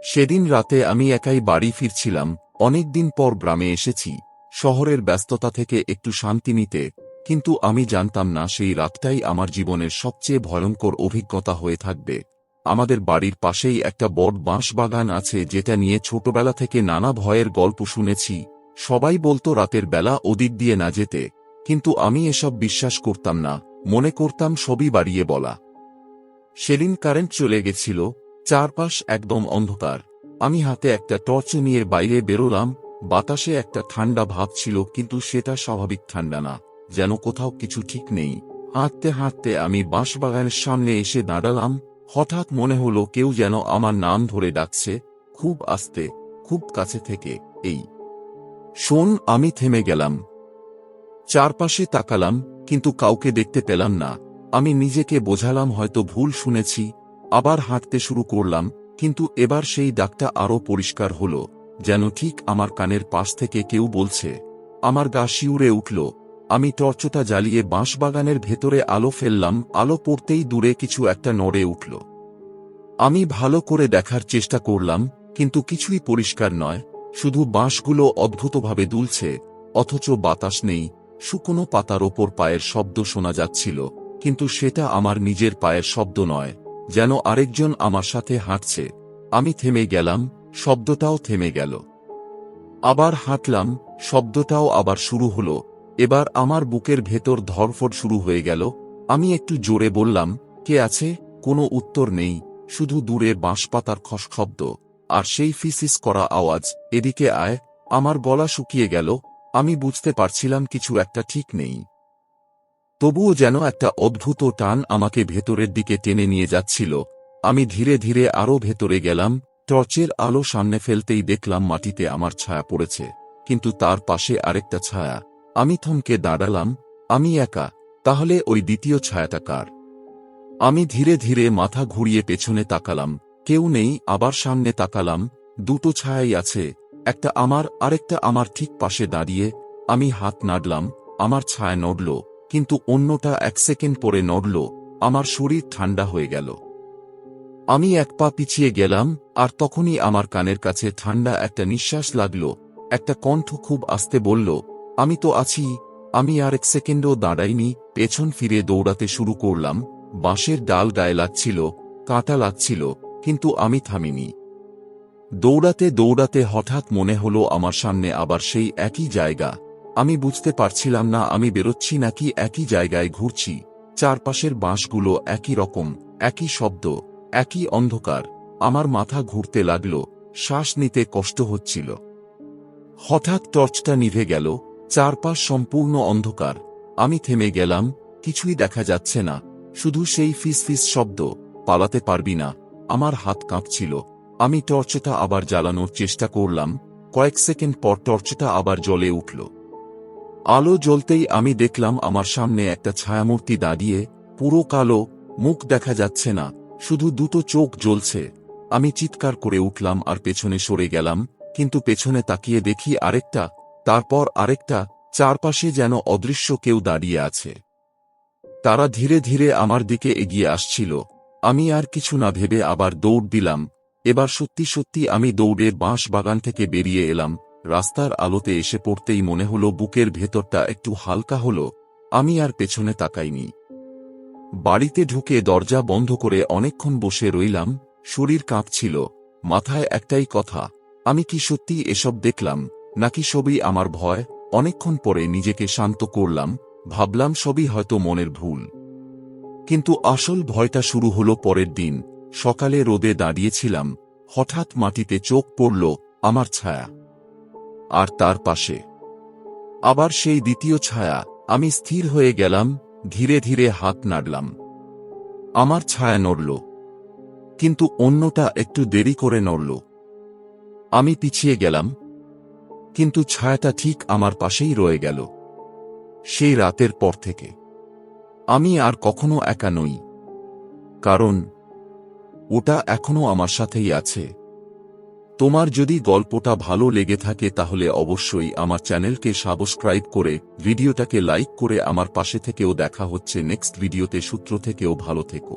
সেদিন রাতে আমি একাই বাড়ি ফিরছিলাম। অনেকদিন পর গ্রামে এসেছি, শহরের ব্যস্ততা থেকে একটু শান্তি নিতে, কিন্তু আমি জানতাম না সেই রাতটাই আমার জীবনের সবচেয়ে ভয়ঙ্কর অভিজ্ঞতা হয়ে থাকবে। আমাদের বাড়ির পাশেই একটা বড় বাঁশ বাগান আছে, যেটা নিয়ে ছোটবেলা থেকে নানা ভয়ের গল্প শুনেছি। সবাই বলতো রাতের বেলা ওদিক দিয়ে না যেতে, কিন্তু আমি এসব বিশ্বাস করতাম না, মনে করতাম সবই বাড়িয়ে বলা। সেদিন কারেন্ট চলে গেছিল, চারপাশ একদম অন্ধকার। আমি হাতে একটা টর্চ নিয়ে বাইরে বেরোলাম। বাতাসে একটা ঠান্ডা ভাব ছিল, কিন্তু সেটা স্বাভাবিক ঠান্ডা না, যেন কোথাও কিছু ঠিক নেই। হাঁটতে হাঁটতে আমি বাঁশবাগানের সামনে এসে দাঁড়ালাম। হঠাৎ মনে হলো কেউ যেন আমার নাম ধরে ডাকছে, খুব আস্তে, খুব কাছে থেকে, এই শোন। আমি থেমে গেলাম, চারপাশে তাকালাম, কিন্তু কাউকে দেখতে পেলাম না। আমি নিজেকে বোঝালাম হয়তো ভুল শুনেছি। আবার হাঁটতে শুরু করলাম, কিন্তু এবার সেই ডাকটা আরও পরিষ্কার হলো, যেন ঠিক আমার কানের পাশ থেকে কেউ বলছে। আমার গা শিউরে উঠল। আমি টর্চটা জ্বালিয়ে বাঁশবাগানের ভেতরে আলো ফেললাম। আলো পড়তেই দূরে কিছু একটা নড়ে উঠল। আমি ভালো করে দেখার চেষ্টা করলাম, কিন্তু কিছুই পরিষ্কার নয়, শুধু বাঁশগুলো অদ্ভুতভাবে দুলছে, অথচ বাতাস নেই। শুকনো পাতার ওপর পায়ের শব্দ শোনা যাচ্ছিল, কিন্তু সেটা আমার নিজের পায়ের শব্দ নয়, যেন আরেকজন আমার সাথে হাঁটছে। আমি থেমে গেলাম, শব্দটাও থেমে গেল। আবার হাঁটলাম, শব্দটাও আবার শুরু হলো। এবার আমার বুকের ভেতর ধড়ফড় শুরু হয়ে গেল। আমি একটু জোরে বললাম, কে আছে? কোনো উত্তর নেই, শুধু দূরে বাঁশপাতার খস শব্দ, আর সেই ফিসিস করা আওয়াজ, এদিকে আয়। আমার গলা শুকিয়ে গেল। আমি বুঝতে পারছিলাম কিছু একটা ঠিক নেই, তবুও যেন একটা অদ্ভুত টান আমাকে ভেতরের দিকে টেনে নিয়ে যাচ্ছিল। আমি ধীরে ধীরে আরও ভেতরে গেলাম। টর্চের আলো সামনে ফেলতেই দেখলাম মাটিতে আমার ছায়া পড়েছে, কিন্তু তার পাশে আরেকটা ছায়া। আমি থমকে দাঁড়ালাম। আমি একা, তাহলে ওই দ্বিতীয় ছায়াটা কার? আমি ধীরে ধীরে মাথা ঘুরিয়ে পেছনে তাকালাম, কেউ নেই। আবার সামনে তাকালাম, দুটো ছায়াই আছে, একটা আমার, আরেকটা আমার ঠিক পাশে দাঁড়িয়ে। আমি হাত নাড়লাম, আমার ছায়া নড়ল, কিন্তু অন্যটা 1 সেকেন্ড পরে নড়ল। আমার শরীর ঠান্ডা হয়ে গেল। আমি এক পা পিছিয়ে গেলাম, আর তখনই আমার কানের কাছে ঠান্ডা একটা নিঃশ্বাস লাগল। একটা কণ্ঠ খুব আস্তে বলল, আমি তো আছি। আমি আর 1 সেকেন্ডও দাঁড়াইনি, পেছন ফিরে দৌড়াতে শুরু করলাম। বাঁশের ডাল গায়ে লাগছিল, কাঁটা লাগছিল, কিন্তু আমি থামিনি। দৌড়াতে দৌড়াতে হঠাৎ মনে হলো আমার সামনে আবার সেই একই জায়গা। আমি বুঝতে পারছিলাম না আমি বেরোচ্ছি নাকি একই জায়গায় ঘুরছি। চারপাশের বাঁশগুলো একই রকম, একই শব্দ, একই অন্ধকার। আমার মাথা ঘুরতে লাগল, শ্বাস নিতে কষ্ট হচ্ছিল। হঠাৎ টর্চটা নিভে গেল, চারপাশ সম্পূর্ণ অন্ধকার। আমি থেমে গেলাম, কিছুই দেখা যাচ্ছে না, শুধু সেই ফিস ফিস শব্দ। পালাতে পারবি না। আমার হাত কাঁপছিল। আমি টর্চটা আবার জ্বালানোর চেষ্টা করলাম। কয়েক সেকেন্ড পর টর্চটা আবার জ্বলে উঠল। আলো জ্বলতেই আমি দেখলাম আমার সামনে একটা ছায়ামূর্তি দাঁড়িয়ে, পুরো কালো, মুখ দেখা যাচ্ছে না, শুধু দুটো চোখ জ্বলছে। আমি চিৎকার করে উঠলাম আর পেছনে সরে গেলাম, কিন্তু পেছনে তাকিয়ে দেখি আরেকটা, তারপর আরেকটা, চারপাশে যেন অদৃশ্য কেউ দাঁড়িয়ে আছে। তারা ধীরে ধীরে আমার দিকে এগিয়ে আসছিল। আমি আর কিছু না ভেবে আবার দৌড় দিলাম। এবার সত্যি সত্যি আমি দৌড়ে বাঁশ বাগান থেকে বেরিয়ে এলাম। রাস্তার আলোতে এসে পড়তেই মনে হলো বুকের ভেতরটা একটু হালকা হলো। আমি আর পেছনে তাকাইনি। বাড়িতে ঢুকে দরজা বন্ধ করে অনেকক্ষণ বসে রইলাম, শরীর কাঁপছিল। মাথায় একটাই কথা, আমি কি সত্যি এসব দেখলাম, নাকি সবই আমার ভয়? অনেকক্ষণ পরে নিজেকে শান্ত করলাম, ভাবলাম সবই হয়তো মনের ভুল। কিন্তু আসল ভয়টা শুরু হলো পরের দিন। সকালে রোদে দাঁড়িয়েছিলাম, হঠাৎ মাটিতে চোখ পড়ল, আমার ছায়া। আর তার পাশে আবার সেই দ্বিতীয় ছায়া। আমি স্থির হয়ে গেলাম, ধীরে ধীরে হাত নাড়লাম। আমার ছায়া নড়ল, কিন্তু অন্যটা একটু দেরি করে নড়ল। আমি পিছিয়ে গেলাম, কিন্তু ছায়াটা ঠিক আমার পাশেই রয়ে গেল। সেই রাতের পর থেকে আমি আর কখনো একা নই, কারণ ওটা এখনো আমার সাথেই আছে। তোমার যদি গল্পটা ভালো লেগে থাকে তাহলে অবশ্যই আমার চ্যানেলকে সাবস্ক্রাইব করে ভিডিওটাকে লাইক করে আমার পাশে থেকেও। দেখা হচ্ছে নেক্সট ভিডিওতে। সূত্র থেকেও ভালো থেকো।